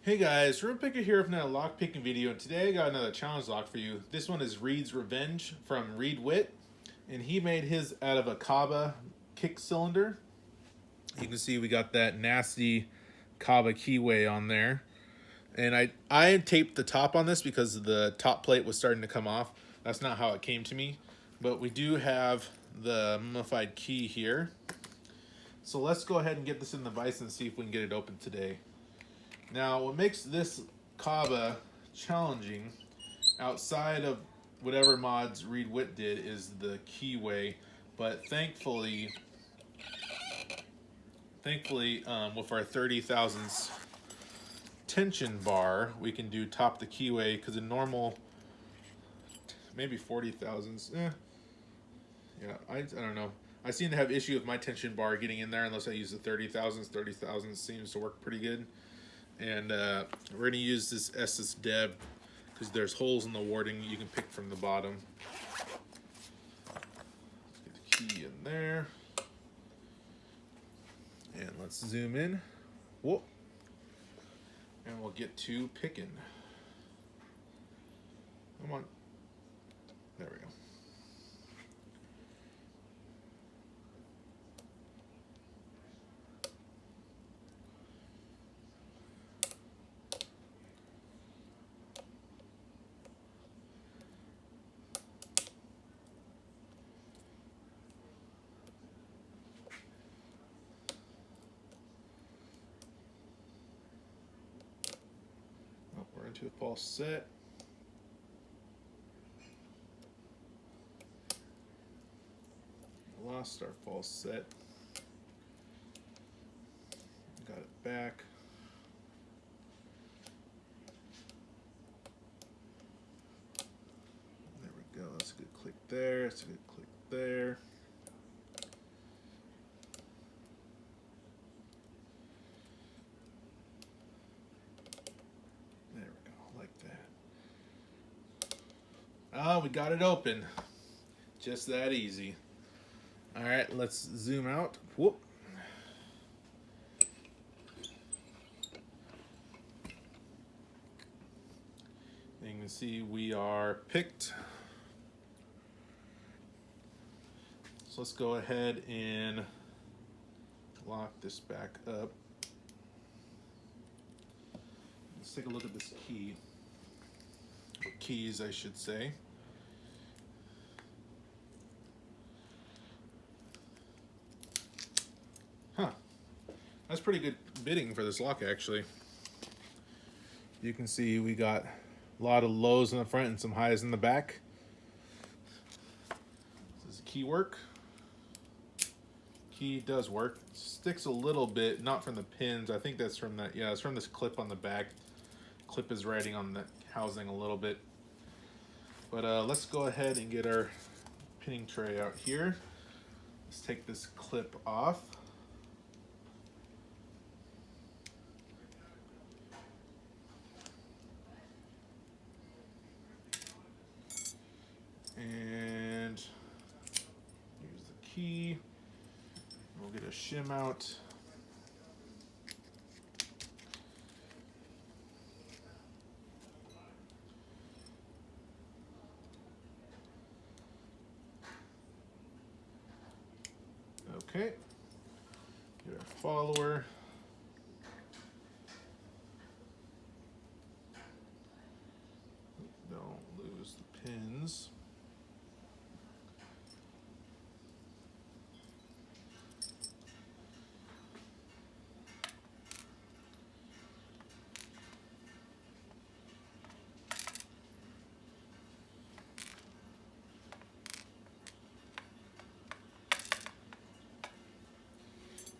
Hey guys, RoonPicker here with another lock picking video, and today I got another challenge lock for you. This one is Reid's Revenge from Witt, and he made his out of a Kaba kick cylinder. You can see we got that nasty Kaba keyway on there. And I taped the top on this because the top plate was starting to come off. That's not how it came to me. But we do have the mummified key here. So let's go ahead and get this in the vise and see if we can get it open today. Now, what makes this Kaba challenging, outside of whatever mods Witt did, is the keyway. But thankfully, with our 30 thousandths tension bar, we can do top the keyway, because in normal, maybe 40 thousandths. Yeah, I don't know. I seem to have issue with my tension bar getting in there unless I use the 30 thousandths. 30 thousandths seems to work pretty good. And we're going to use this SS Dev because there's holes in the warding you can pick from the bottom. Let's get the key in there. And let's zoom in. Whoa. And we'll get to picking. Come on. There we go. We're into a false set. Lost our false set. Got it back. There we go. That's a good click there. That's a good click there. Oh, we got it open. Just that easy. All right, let's zoom out. Whoop. And you can see we are picked. So let's go ahead and lock this back up. Let's take a look at this key. Keys, I should say. Huh. That's pretty good bidding for this lock, actually. You can see we got a lot of lows in the front and some highs in the back. Does the key work? Key does work. Sticks a little bit, not from the pins. I think that's from that. Yeah, it's from this clip on the back. Clip is riding on the housing a little bit. But let's go ahead and get our pinning tray out here. Let's take this clip off. And here's the key. We'll get a shim out. Okay, get our follower. Don't lose the pins.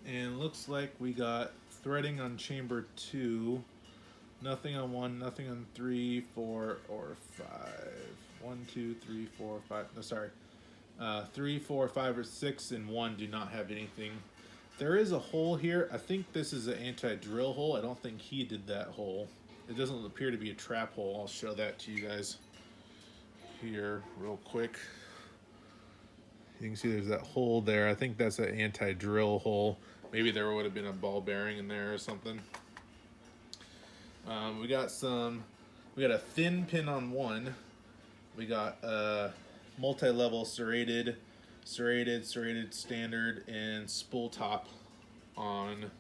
And looks like we got threading on chamber 2, nothing on 1, nothing on 3, 4, or 5. 1, 2, 3, 4, 5. No, sorry. 3, 4, 5, or 6, and 1 do not have anything. There is a hole here. I think this is an anti-drill hole. I don't think he did that hole. It doesn't appear to be a trap hole. I'll show that to you guys here real quick. You can see there's that hole there. I think that's an anti-drill hole. Maybe there would have been a ball bearing in there or something. We got a thin pin on one. We got a multi-level serrated, standard, and spool top on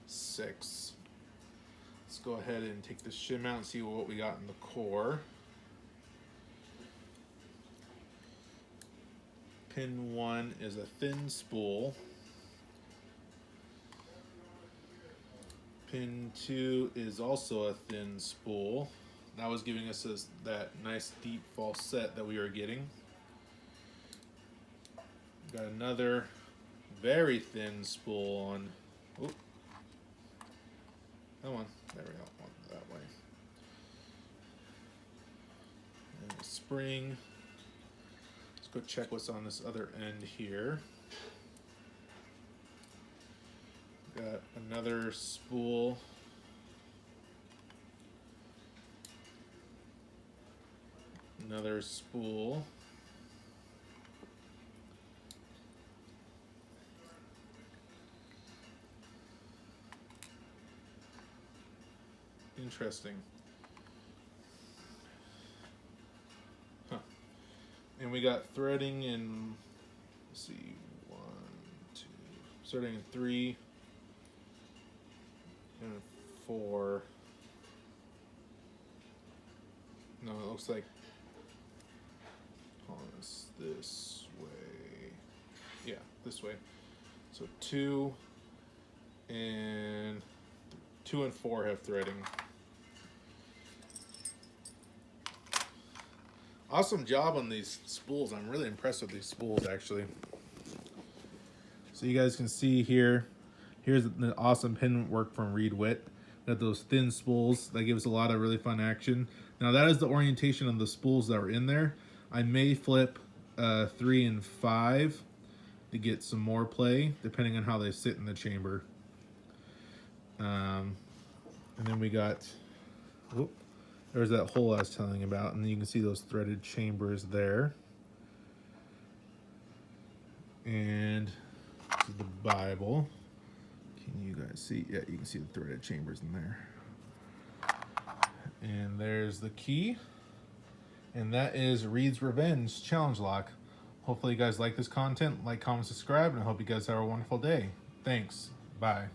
6. Let's go ahead and take the shim out and see what we got in the core. Pin 1 is a thin spool. Pin 2 is also a thin spool. That was giving us that nice deep false set that we were getting. Got another very thin spool on. Oop. That one. There we go. That way. And a spring. Let's go check what's on this other end here. Got another spool. Another spool. Interesting. Huh. And we got threading in, let's see, 1, 2, starting in 3 and 4. No, it looks like this way. Yeah, this way. So 2 and 4 have threading. Awesome job on these spools. I'm really impressed with these spools, actually. So you guys can see here, here's the awesome pin work from Witt. Got those thin spools that gives a lot of really fun action. Now that is the orientation of the spools that were in there. I may flip 3 and 5 to get some more play, depending on how they sit in the chamber. And then we got, whoop, there's that hole I was telling you about, and you can see those threaded chambers there. And this is the Bible. Can you guys see? Yeah, you can see the threaded chambers in there. And there's the key. And that is Reid's Revenge Challenge Lock. Hopefully you guys like this content. Like, comment, subscribe, and I hope you guys have a wonderful day. Thanks. Bye.